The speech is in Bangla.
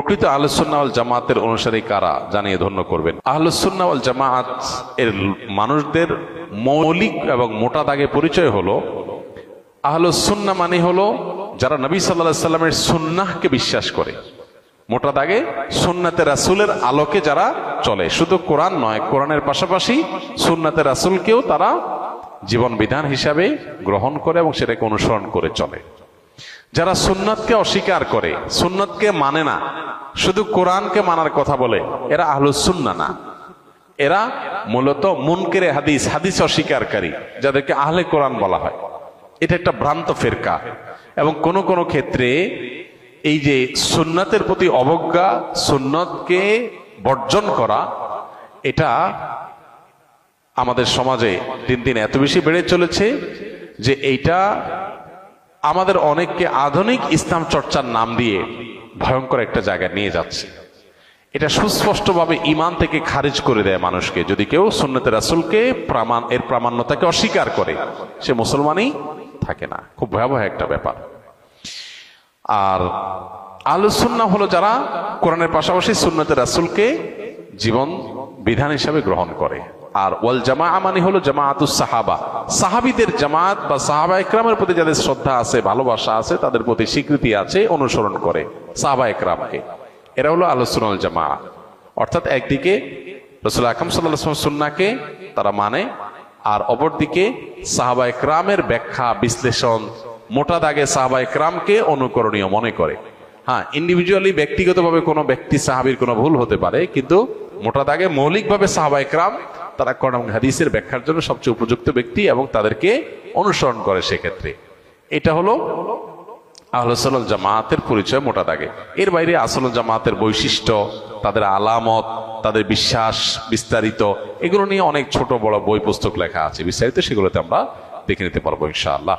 প্রকৃত আহলুস সুন্নাহ ওয়াল জামাতের অনুসারী কারা জানিয়ে ধন্য করবেন। আহলুস সুন্নাহ ওয়াল জামাত এর মানুষদের মৌলিক এবং মোটা দাগে পরিচয় হলো, আহলুস সুন্নাহ মানে হলো যারা নবী সাল্লাল্লাহু আলাইহি সাল্লামের সুন্নাহকে বিশ্বাস করে, মোটা দাগে সুন্নাতে রাসূলের আলোকে যারা চলে, শুধু কোরআন নয়, কোরআনের পাশাপাশি সুন্নাতে রাসূলকেও তারা জীবন বিধান হিসাবে গ্রহণ করে এবং সেটাকে অনুসরণ করে চলে। যারা সুন্নাতকে অস্বীকার করে, সুন্নাতকে মানে না, শুধু কোরআনকে মানার কথা বলে, এরা আহলুস সুন্নাহ না। এরা মূলত মুনকিরে হাদিস, হাদিস অস্বীকারী, যাদেরকে আহলে কোরআন বলা হয়। এটা একটা ভ্রান্ত ফিরকা এবং কোন কোন ক্ষেত্রে এই যে সুন্নাতের প্রতি অবজ্ঞা, সুন্নতকে বর্জন করা, এটা আমাদের সমাজে দিন দিন এত বেশি বেড়ে চলেছে যে এইটা আমাদের অনেককে আধুনিক ইসলাম চর্চার নাম দিয়ে ভয়ঙ্কর একটা জায়গায় নিয়ে যাচ্ছে। এটা সুস্পষ্টভাবে ঈমান থেকে খারিজ করে দেয় মানুষকে। যদি কেউ সুন্নতে রাসূলকে এর প্রামাণ্যতাকে অস্বীকার করে, সে মুসলমানই থাকে না। খুব ভয়াবহ একটা ব্যাপার। আর আহলুস সুন্নাহ হলো যারা কোরআনের পাশাপাশি সুন্নতে রাসূলকে জীবন বিধান হিসাবে গ্রহণ করে। আর ওয়াল জামাআ মানে হলো জামাআতুস সাহাবা, সাহাবীদের জামাত বা সাহাবা ইকরামের প্রতি যাদের শ্রদ্ধা আছে, ভালোবাসা আছে, তাদের প্রতি স্বীকৃতি আছে, অনুসরণ করে সাহাবা ইকরামকে। এরা হলো আহলুস সুন্নাহ ওয়াল জামাআ। অর্থাৎ একদিকে রাসূল আকরাম সাল্লাল্লাহু আলাইহি ওয়াসাল্লাম সুন্নাহকে তারা মানে, আর অপরদিকে সাহাবা ইকরামের ব্যাখ্যা বিশ্লেষণ, মোটা দাগে সাহাবা ইকরামকে অনুকরণীয় মনে করে। হ্যাঁ, ইন্ডিভিজুয়ালি ব্যক্তিগতভাবে কোনো ব্যক্তি সাহাবীর কোনো ভুল হতে পারে, কিন্তু মোটা দাগে মৌলিকভাবে সাহাবা ইকরাম তারা কোরআন এবং হাদিসের ব্যাখ্যার জন্য সবচেয়ে উপযুক্ত ব্যক্তি এবং তাদেরকে অনুসরণ করে। সেক্ষেত্রে এটা হলো আহলুস সুন্নাহ ওয়াল জামাতের পরিচয় মোটা দাগে। এর বাইরে আসল জামাতের বৈশিষ্ট্য, তাদের আলামত, তাদের বিশ্বাস বিস্তারিত, এগুলো নিয়ে অনেক ছোট বড় বই পুস্তক লেখা আছে বিস্তারিত, সেগুলোতে আমরা দেখে নিতে পারবো ইনশাআল্লাহ।